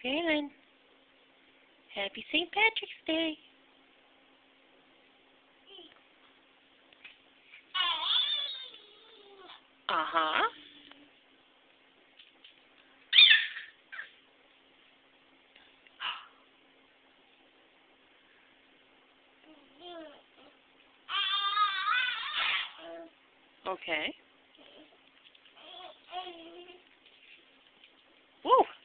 Okay then. Happy St. Patrick's Day. Uh-huh. Okay. Woo!